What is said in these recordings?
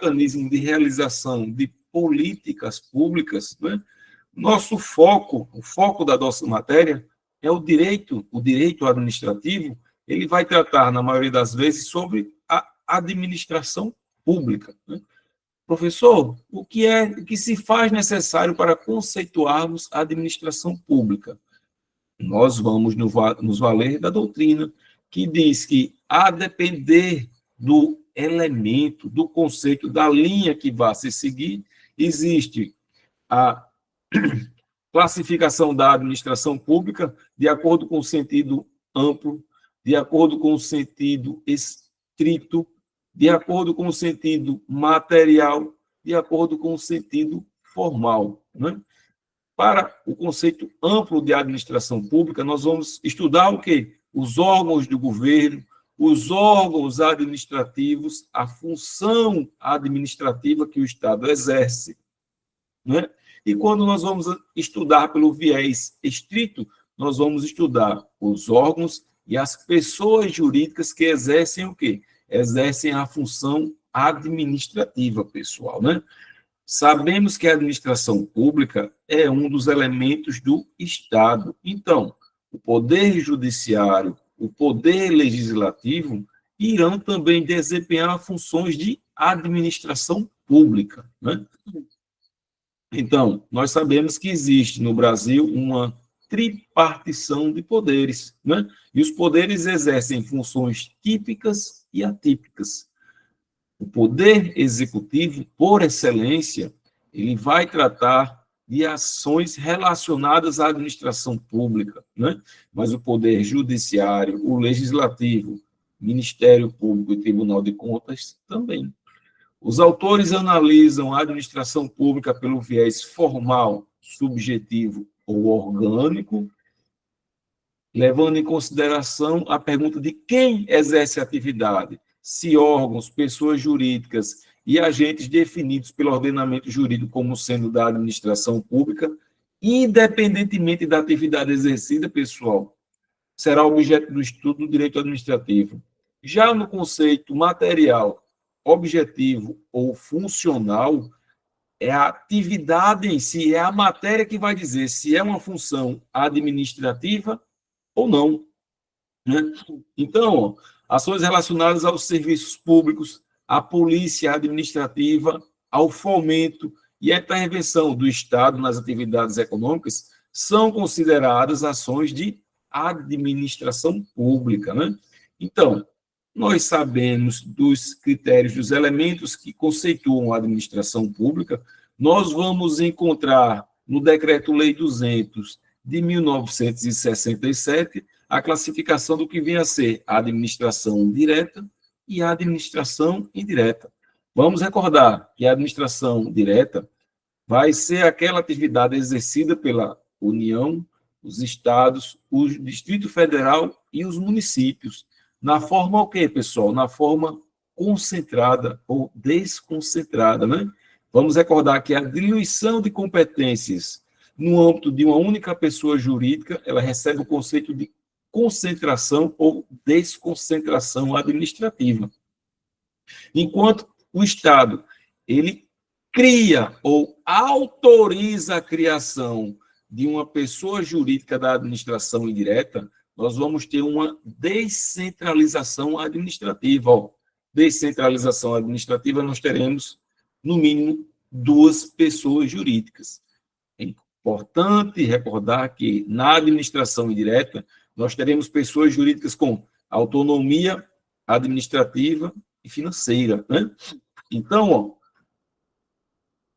mecanismo de realização de políticas públicas, né? Nosso foco, o foco da nossa matéria é o direito administrativo. Ele vai tratar, na maioria das vezes, sobre a administração pública, né? Professor, o que se faz necessário para conceituarmos a administração pública? Nós vamos nos valer da doutrina, que diz que, a depender do elemento, do conceito, da linha que vai se seguir, existe a classificação da administração pública de acordo com o sentido amplo, de acordo com o sentido estrito, de acordo com o sentido material, de acordo com o sentido formal, né? Para o conceito amplo de administração pública, nós vamos estudar o quê? Os órgãos do governo, os órgãos administrativos, a função administrativa que o Estado exerce, né? E quando nós vamos estudar pelo viés estrito, nós vamos estudar os órgãos e as pessoas jurídicas que exercem o quê? Exercem a função administrativa, pessoal, né? Sabemos que a administração pública é um dos elementos do Estado. Então, o Poder Judiciário, o Poder Legislativo irão também desempenhar funções de administração pública, né? Então, nós sabemos que existe no Brasil uma tripartição de poderes, né? E os poderes exercem funções típicas e atípicas. O poder executivo, por excelência, ele vai tratar de ações relacionadas à administração pública, né? Mas o poder judiciário, o legislativo, Ministério Público e Tribunal de Contas também. Os autores analisam a administração pública pelo viés formal, subjetivo ou orgânico, levando em consideração a pergunta de quem exerce a atividade, se órgãos, pessoas jurídicas e agentes definidos pelo ordenamento jurídico como sendo da administração pública, independentemente da atividade exercida, pessoal, será objeto do estudo do direito administrativo. Já no conceito material, objetivo ou funcional, é a atividade em si, é a matéria que vai dizer se é uma função administrativa ou não, né? Então, ações relacionadas aos serviços públicos, à polícia administrativa, ao fomento e à intervenção do Estado nas atividades econômicas são consideradas ações de administração pública, né? Então, nós sabemos dos critérios, dos elementos que conceituam a administração pública, nós vamos encontrar no Decreto-Lei 200 de 1967 a classificação do que vem a ser a administração direta e a administração indireta. Vamos recordar que a administração direta vai ser aquela atividade exercida pela União, os estados, o Distrito Federal e os municípios. Na forma o quê, pessoal? Na forma concentrada ou desconcentrada, né? Vamos recordar que a diluição de competências no âmbito de uma única pessoa jurídica, ela recebe o conceito de concentração ou desconcentração administrativa. Enquanto o Estado, ele cria ou autoriza a criação de uma pessoa jurídica da administração indireta, nós vamos ter uma descentralização administrativa. Descentralização administrativa, nós teremos, no mínimo, 2 pessoas jurídicas. É importante recordar que, na administração indireta, nós teremos pessoas jurídicas com autonomia administrativa e financeira, né? Então,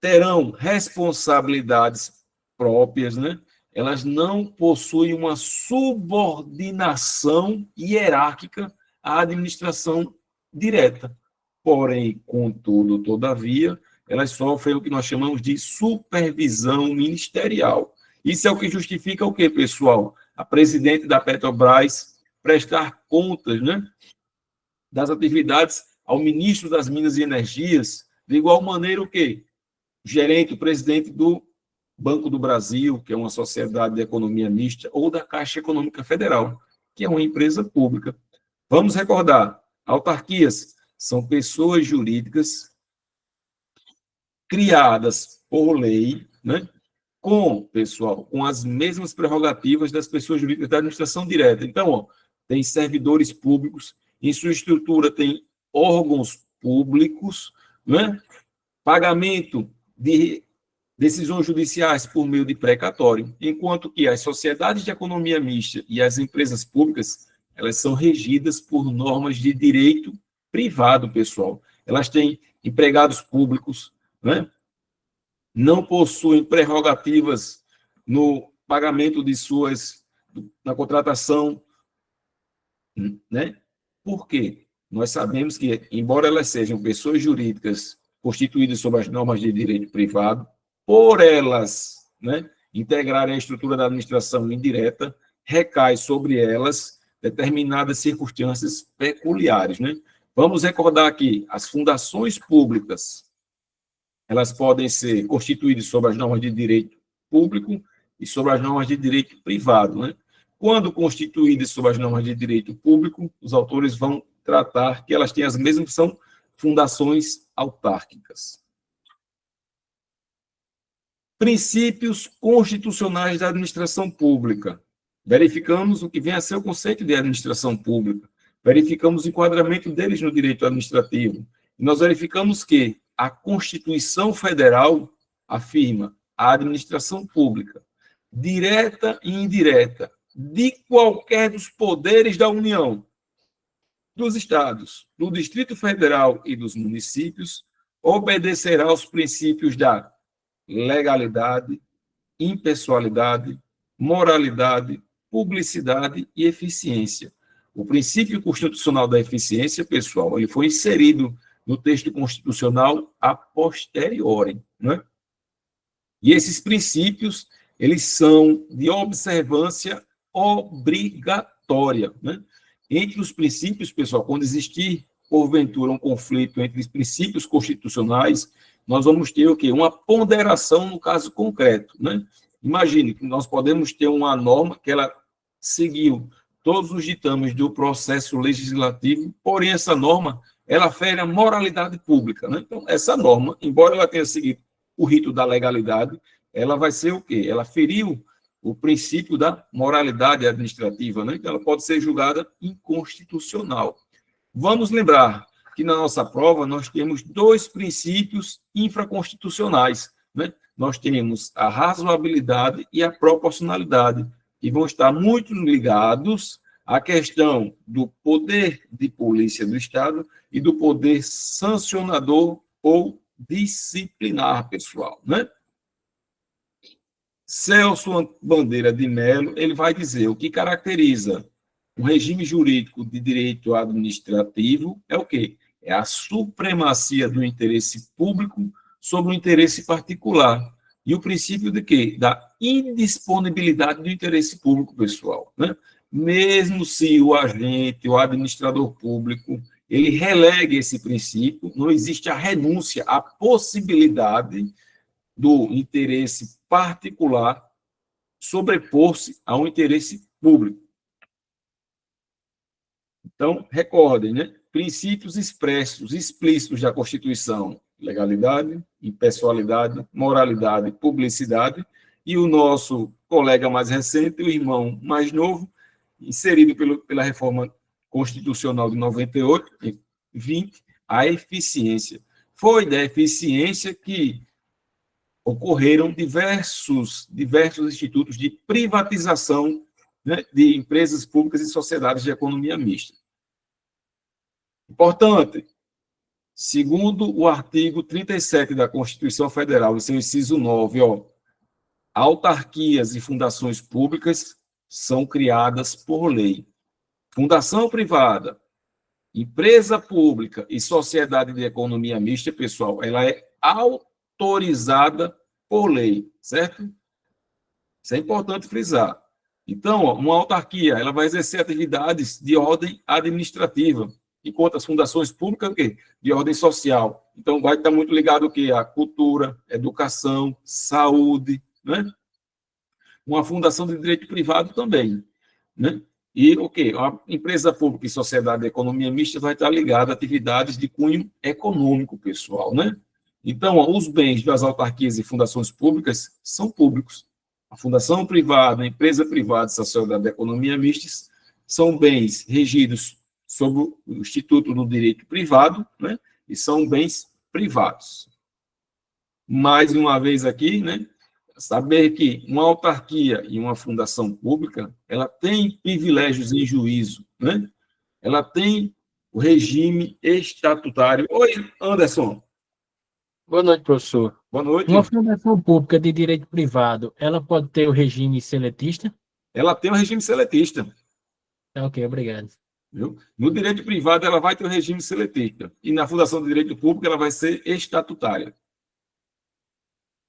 terão responsabilidades próprias, né? Elas não possuem uma subordinação hierárquica à administração direta. Porém, contudo, todavia, elas sofrem o que nós chamamos de supervisão ministerial. Isso é o que justifica o quê, pessoal? A presidente da Petrobras prestar contas, né, das atividades ao ministro das Minas e Energias, de igual maneira o quê? O gerente, o presidente do Banco do Brasil, que é uma sociedade de economia mista, ou da Caixa Econômica Federal, que é uma empresa criadas por lei, né? Com as mesmas prerrogativas das pessoas jurídicas da administração direta. Então, ó, tem servidores públicos, em sua estrutura tem órgãos públicos, né? Pagamento de decisões judiciais por meio de precatório, enquanto que as sociedades de economia mista e as empresas públicas, elas são regidas por normas de direito privado, pessoal. Elas têm empregados públicos, né? Não possuem prerrogativas no pagamento de suas, na contratação, né? Por quê? Nós sabemos que, embora elas sejam pessoas jurídicas constituídas sob as normas de direito privado, por elas, né, integrarem a estrutura da administração indireta, recai sobre elas determinadas circunstâncias peculiares, né? Vamos recordar aqui, as fundações públicas, elas podem ser constituídas sob as normas de direito público e sob as normas de direito privado, né? Quando constituídas sob as normas de direito público, os autores vão tratar que elas têm as mesmas, são fundações autárquicas. Princípios constitucionais da administração pública. Verificamos o que vem a ser o conceito de administração pública. Verificamos o enquadramento deles no direito administrativo. E nós verificamos que a Constituição Federal afirma a administração pública, direta e indireta, de qualquer dos poderes da União, dos estados, do Distrito Federal e dos municípios, obedecerá aos princípios da legalidade, impessoalidade, moralidade, publicidade e eficiência. O princípio constitucional da eficiência, pessoal, ele foi inserido no texto constitucional a posteriori, né? E esses princípios, eles são de observância obrigatória, né? Entre os princípios, pessoal, quando existir, porventura, um conflito entre os princípios constitucionais, nós vamos ter o quê? Uma ponderação no caso concreto, né? Imagine que nós podemos ter uma norma que ela seguiu todos os ditames do processo legislativo, porém essa norma, ela fere a moralidade pública, né? Então, essa norma, embora ela tenha seguido o rito da legalidade, ela vai ser o quê? Ela feriu o princípio da moralidade administrativa, né? Então, ela pode ser julgada inconstitucional. Vamos lembrar que na nossa prova nós temos dois princípios infraconstitucionais, né? Nós temos a razoabilidade e a proporcionalidade, que vão estar muito ligados à questão do poder de polícia do Estado e do poder sancionador ou disciplinar, pessoal, né? Celso Bandeira de Mello, ele vai dizer o que caracteriza o regime jurídico de direito administrativo é o quê? É a supremacia do interesse público sobre o interesse particular. E o princípio de quê? Da indisponibilidade do interesse público, pessoal, né? Mesmo se o agente, o administrador público, ele relegue esse princípio, não existe a renúncia, a possibilidade do interesse particular sobrepor-se a um interesse público. Então, recordem, né? Princípios expressos, explícitos da Constituição: legalidade, impessoalidade, moralidade, publicidade, e o nosso colega mais recente, o irmão mais novo, inserido pela reforma constitucional de 98, 20, a eficiência. Foi da eficiência que ocorreram diversos institutos de privatização, né, de empresas públicas e sociedades de economia mista. Importante, segundo o artigo 37 da Constituição Federal, em seu inciso 9, autarquias e fundações públicas são criadas por lei. Fundação privada, empresa pública e sociedade de economia mista, pessoal, ela é autorizada por lei, certo? Isso é importante frisar. Então, uma autarquia, ela vai exercer atividades de ordem administrativa, enquanto as fundações públicas, de ordem social. Então, vai estar muito ligado o quê? A cultura, educação, saúde, né? Uma fundação de direito privado também, né? E o quê? A empresa pública e sociedade de economia mista vai estar ligada a atividades de cunho econômico, pessoal, né? Então, ó, os bens das autarquias e fundações públicas são públicos. A fundação privada, a empresa privada e a sociedade de economia mistas são bens regidos sob o Instituto do Direito Privado, né? E são bens privados. Mais uma vez aqui, né? Saber que uma autarquia e uma fundação pública, ela tem privilégios em juízo, né? Ela tem o regime estatutário. Oi, Anderson. Boa noite, professor. Boa noite. Uma fundação pública de direito privado, ela pode ter o regime seletista? Ela tem o regime seletista. Ok, obrigado. Viu? No direito privado, ela vai ter o regime seletista. E na fundação de direito público, ela vai ser estatutária.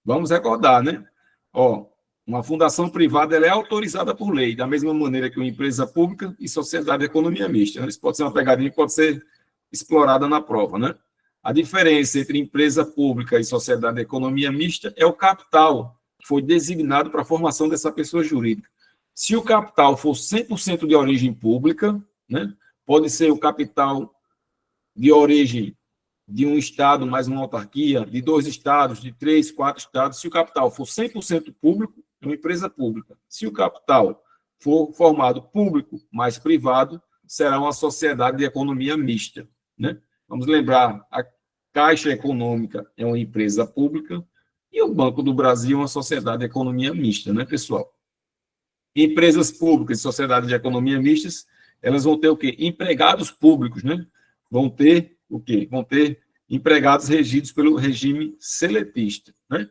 Vamos recordar, né? Ó, uma fundação privada ela é autorizada por lei, da mesma maneira que uma empresa pública e sociedade de economia mista. Isso pode ser uma pegadinha que pode ser explorada na prova, né? A diferença entre empresa pública e sociedade de economia mista é o capital que foi designado para a formação dessa pessoa jurídica. Se o capital for 100% de origem pública, né, pode ser o capital de origem de um estado mais uma autarquia, de 2 estados, de 3, 4 estados. Se o capital for 100% público, é uma empresa pública. Se o capital for formado público mais privado, será uma sociedade de economia mista, né? Vamos lembrar, a Caixa Econômica é uma empresa pública e o Banco do Brasil é uma sociedade de economia mista, né, pessoal? Empresas públicas e sociedades de economia mistas, elas vão ter o quê? Empregados públicos, né? Vão ter o quê? Vão ter empregados regidos pelo regime seletista, né?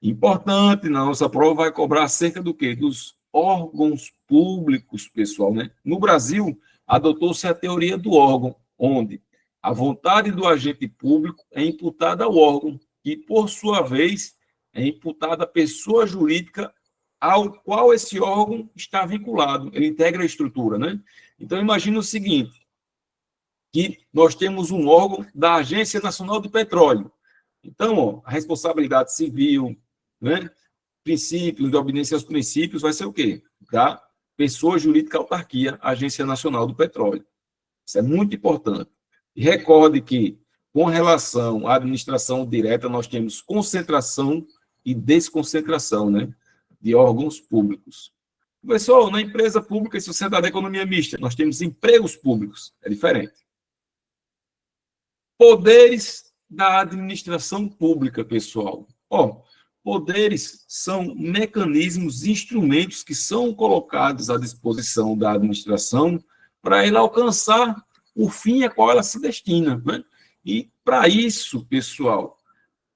Importante, na nossa prova vai cobrar acerca do quê? Dos órgãos públicos, pessoal, né? No Brasil, adotou-se a teoria do órgão, onde a vontade do agente público é imputada ao órgão, e, por sua vez, é imputada à pessoa jurídica ao qual esse órgão está vinculado. Ele integra a estrutura, né? Então, imagine o seguinte, que nós temos um órgão da Agência Nacional do Petróleo. Então, ó, a responsabilidade civil, né, princípios, de obediência aos princípios, vai ser o quê? Da pessoa jurídica autarquia, Agência Nacional do Petróleo. Isso é muito importante. E recorde que, com relação à administração direta, nós temos concentração e desconcentração, né, de órgãos públicos. Pessoal, na empresa pública e sociedade de economia mista, nós temos empregos públicos, é diferente. Poderes da administração pública, pessoal. Ó, poderes são mecanismos, instrumentos que são colocados à disposição da administração para ela alcançar o fim a qual ela se destina, né? E, para isso, pessoal,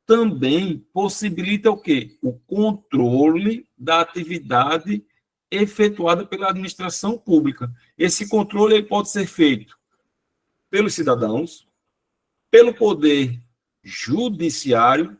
também possibilita o quê? O controle da atividade efetuada pela administração pública. Esse controle ele pode ser feito pelos cidadãos, pelo poder judiciário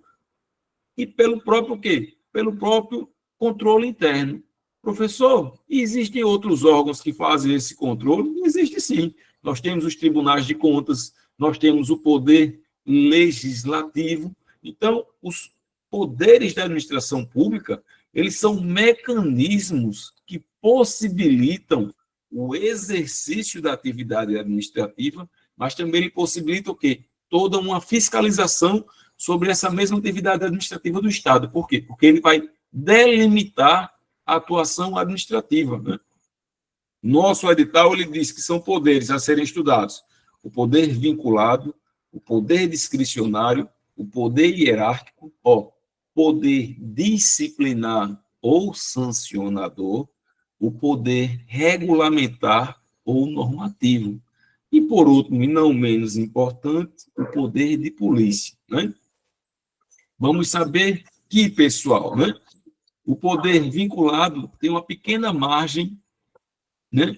e pelo próprio quê? Pelo próprio controle interno. Professor, existem outros órgãos que fazem esse controle? Existe sim. Nós temos os tribunais de contas, nós temos o poder legislativo. Então, os poderes da administração pública, eles são mecanismos que possibilitam o exercício da atividade administrativa, mas também ele possibilita o quê? Toda uma fiscalização sobre essa mesma atividade administrativa do Estado. Por quê? Porque ele vai delimitar a atuação administrativa, né? Nosso edital ele diz que são poderes a serem estudados: o poder vinculado, o poder discricionário, o poder hierárquico, poder disciplinar ou sancionador, o poder regulamentar ou normativo. E, por último, e não menos importante, o poder de polícia, né? Vamos saber que, pessoal, né, o poder vinculado tem uma pequena margem, né,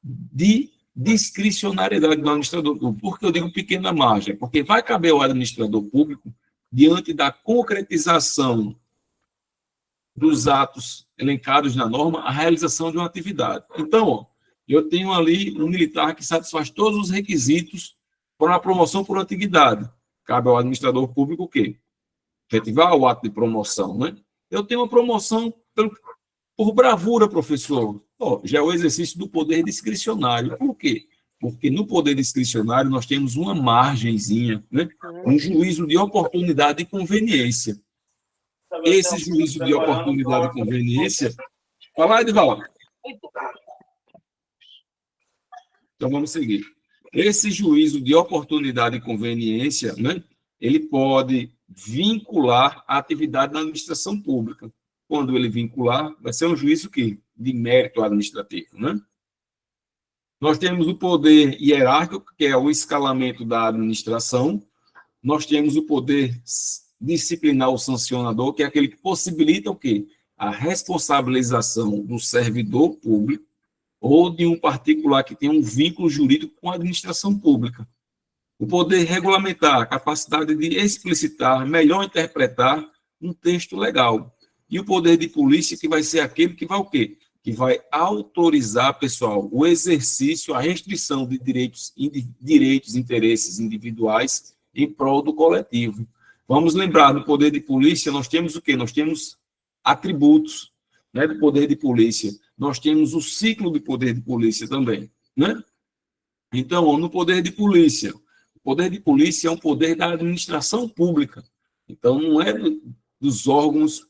de discricionariedade do administrador público. Por que eu digo pequena margem? Porque vai caber ao administrador público, diante da concretização dos atos elencados na norma, a realização de uma atividade. Então, ó, eu tenho ali um militar que satisfaz todos os requisitos para a promoção por antiguidade. Cabe ao administrador público o quê? Efetivar o ato de promoção, né? Eu tenho uma promoção por bravura, professor. Já é o exercício do poder discricionário. Por quê? Porque no poder discricionário nós temos uma margenzinha, né? Um juízo de oportunidade e conveniência. Esse juízo de oportunidade e conveniência... Fala, Edivaldo. Então, vamos seguir. Esse juízo de oportunidade e conveniência, né, ele pode vincular a atividade da administração pública. Quando ele vincular, vai ser um juízo de mérito administrativo, né? Nós temos o poder hierárquico, que é o escalamento da administração. Nós temos o poder disciplinar ou sancionador, que é aquele que possibilita o quê? A responsabilização do servidor público ou de um particular que tem um vínculo jurídico com a administração pública. O poder regulamentar, a capacidade de explicitar, melhor interpretar um texto legal. E o poder de polícia, que vai ser aquele que vai o quê? Que vai autorizar, pessoal, o exercício, a restrição de direitos, interesses individuais em prol do coletivo. Vamos lembrar, no poder de polícia, nós temos o quê? Nós temos atributos, né, do poder de polícia. Nós temos o ciclo de poder de polícia também, né? Então, no poder de polícia, o poder de polícia é um poder da administração pública. Então, não é dos órgãos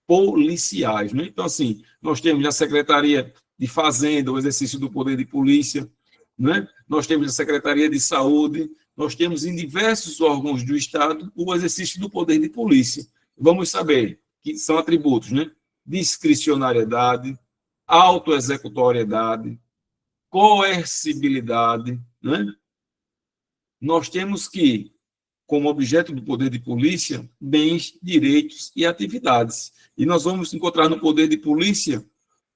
policiais, né? Então, assim, nós temos a Secretaria de Fazenda, o exercício do poder de polícia, né? Nós temos a Secretaria de Saúde, nós temos em diversos órgãos do Estado o exercício do poder de polícia. Vamos saber que são atributos, né? Discricionariedade, autoexecutoriedade, coercibilidade, né? Nós temos que, como objeto do poder de polícia, bens, direitos e atividades. E nós vamos encontrar no poder de polícia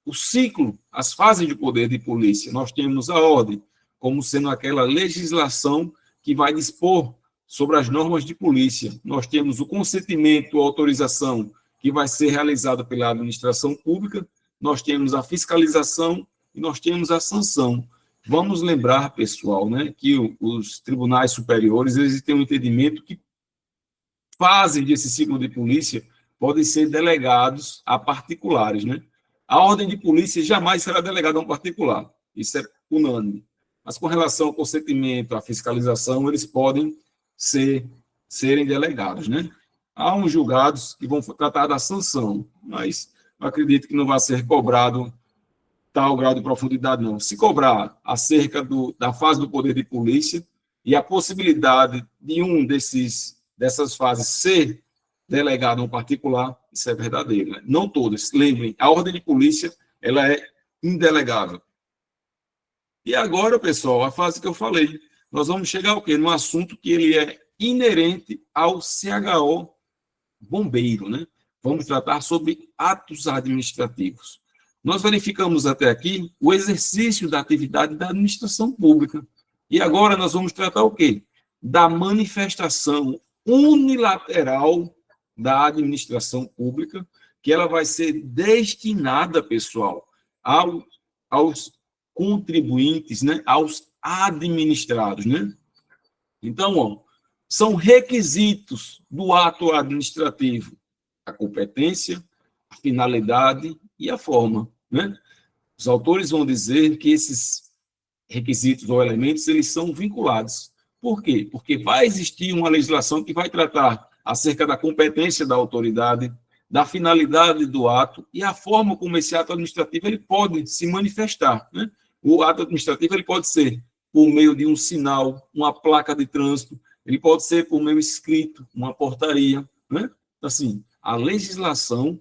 o ciclo, as fases do poder de polícia. Nós temos a ordem, como sendo aquela legislação que vai dispor sobre as normas de polícia. Nós temos o consentimento, a autorização, que vai ser realizada pela administração pública. Nós temos a fiscalização e nós temos a sanção. Vamos lembrar, pessoal, né, que os tribunais superiores, eles têm um entendimento que fases desse ciclo de polícia podem ser delegados a particulares, né? A ordem de polícia jamais será delegada a um particular, isso é unânime. Mas com relação ao consentimento, à fiscalização, eles podem serem delegados, né? Há uns julgados que vão tratar da sanção, mas eu acredito que não vai ser cobrado tal grau de profundidade, não. Se cobrar acerca da fase do poder de polícia e a possibilidade de dessas fases ser delegado a um particular, isso é verdadeiro, né? Não todas. Lembrem, a ordem de polícia, ela é indelegável. E agora, pessoal, a fase que eu falei, nós vamos chegar ao quê? Num assunto que ele é inerente ao CHO bombeiro, né? Vamos tratar sobre atos administrativos. Nós verificamos até aqui o exercício da atividade da administração pública. E agora nós vamos tratar o quê? Da manifestação unilateral da administração pública, que ela vai ser destinada, pessoal, aos contribuintes, né? Aos administrados, né? Então, ó, são requisitos do ato administrativo: a competência, a finalidade e a forma, né? Os autores vão dizer que esses requisitos ou elementos, eles são vinculados. Por quê? Porque vai existir uma legislação que vai tratar acerca da competência da autoridade, da finalidade do ato e a forma como esse ato administrativo ele pode se manifestar, né? O ato administrativo ele pode ser por meio de um sinal, uma placa de trânsito, ele pode ser por meio escrito, uma portaria, né? Assim, a legislação,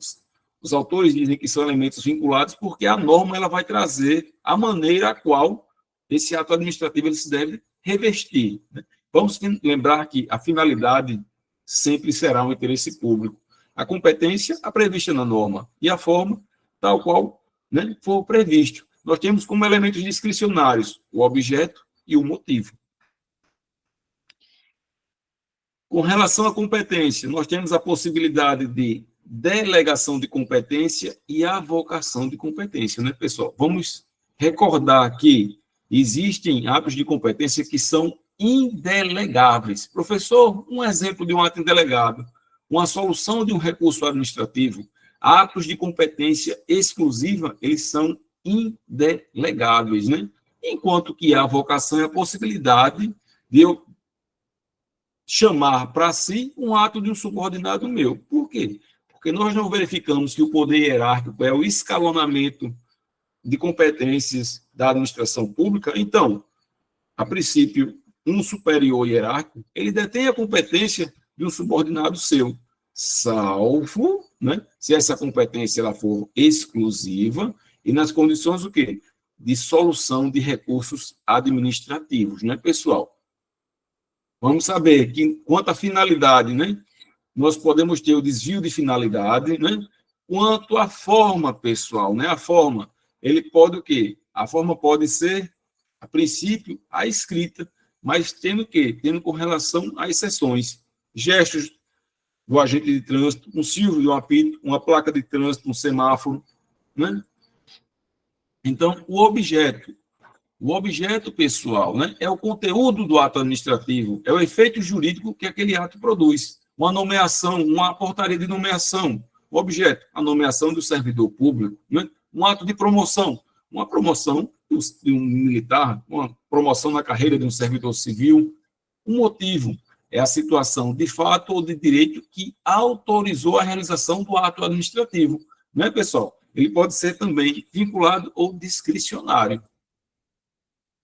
os autores dizem que são elementos vinculados porque a norma ela vai trazer a maneira a qual esse ato administrativo ele se deve revestir, né? Vamos lembrar que a finalidade sempre será um interesse público. A competência, a prevista na norma, e a forma, tal qual, né, for previsto. Nós temos como elementos discricionários o objeto e o motivo. Com relação à competência, nós temos a possibilidade de delegação de competência e avocação de competência, né, pessoal? Vamos recordar que existem atos de competência que são indelegáveis. Professor, um exemplo de um ato indelegado, uma solução de um recurso administrativo, atos de competência exclusiva, eles são indelegáveis, né? enquanto que a vocação é a possibilidade de eu chamar para si um ato de um subordinado meu. Por quê? Porque nós não verificamos que o poder hierárquico é o escalonamento de competências da administração pública. Então, a princípio, um superior hierárquico, ele detém a competência de um subordinado seu, salvo, né, se essa competência ela for exclusiva e nas condições o quê? De solução de recursos administrativos, né, pessoal? Vamos saber que, quanto à finalidade, né, nós podemos ter o desvio de finalidade, né, quanto à forma, pessoal, né, a forma, ele pode o quê? A forma pode ser, a princípio, a escrita, mas tendo o quê? Tendo com relação a exceções, gestos do agente de trânsito, um silvo de um apito, uma placa de trânsito, um semáforo, né? Então, o objeto pessoal, né, é o conteúdo do ato administrativo, é o efeito jurídico que aquele ato produz. Uma nomeação, uma portaria de nomeação. O objeto, a nomeação do servidor público, né? Um ato de promoção, uma promoção de um militar, uma promoção na carreira de um servidor civil. O motivo é a situação de fato ou de direito que autorizou a realização do ato administrativo. Né, pessoal? Ele pode ser também vinculado ou discricionário.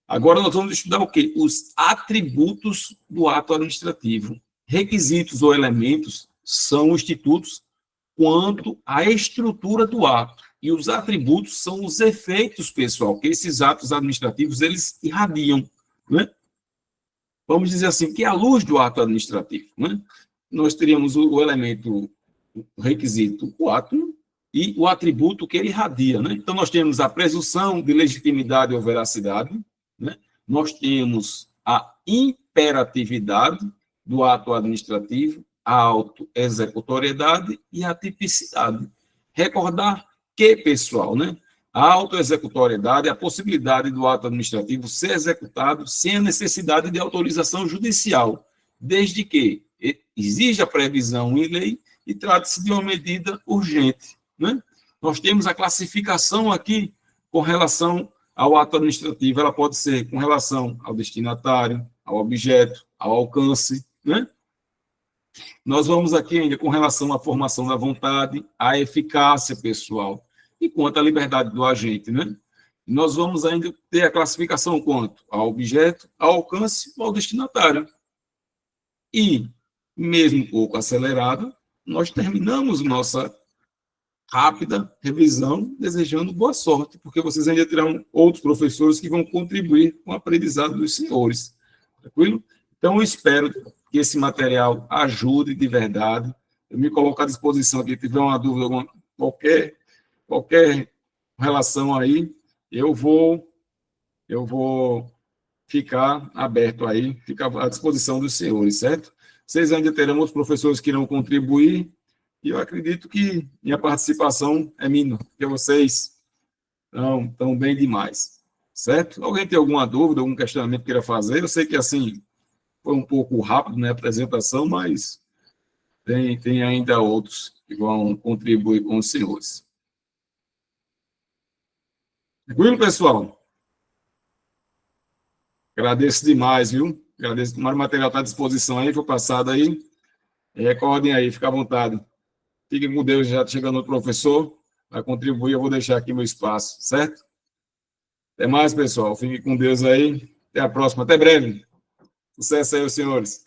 Agora nós vamos estudar o quê? Os atributos do ato administrativo. Requisitos ou elementos são institutos quanto à estrutura do ato. E os atributos são os efeitos, pessoal, que esses atos administrativos eles irradiam. Né? Vamos dizer assim, que é a luz do ato administrativo. Né? Nós teríamos o elemento, o requisito, o ato, e o atributo que ele irradia. Né? Então, nós temos a presunção de legitimidade ou veracidade, né? Nós temos a imperatividade do ato administrativo, a autoexecutoriedade e a tipicidade. Recordar que, pessoal, né, a autoexecutoriedade é a possibilidade do ato administrativo ser executado sem a necessidade de autorização judicial, desde que exija a previsão em lei e trate-se de uma medida urgente. Né? Nós temos a classificação aqui com relação ao ato administrativo, ela pode ser com relação ao destinatário, ao objeto, ao alcance, né? Nós vamos aqui ainda com relação à formação da vontade, à eficácia pessoal e quanto à liberdade do agente, né? Nós vamos ainda ter a classificação quanto ao objeto, ao alcance ou ao destinatário. E, mesmo um pouco acelerado, nós terminamos nossa rápida revisão, desejando boa sorte, porque vocês ainda terão outros professores que vão contribuir com o aprendizado dos senhores. Tranquilo? Então, eu espero que esse material ajude de verdade. Eu me coloco à disposição aqui, se tiver uma dúvida, qualquer relação aí, eu vou ficar aberto aí, ficar à disposição dos senhores, certo? Vocês ainda terão outros professores que irão contribuir, e eu acredito que minha participação é mínima, porque vocês estão bem demais, certo? Alguém tem alguma dúvida, algum questionamento que queira fazer? Eu sei que, assim, foi um pouco rápido, né, a apresentação, mas tem ainda outros que vão contribuir com os senhores. Tranquilo, pessoal? Agradeço demais, viu? Agradeço. O material está à disposição aí, foi passado aí. Recordem aí, fica à vontade. Fiquem com Deus, já chegando o professor, vai contribuir, eu vou deixar aqui meu espaço, certo? Até mais, pessoal. Fiquem com Deus aí. Até a próxima. Até breve. Sucesso aí, os senhores.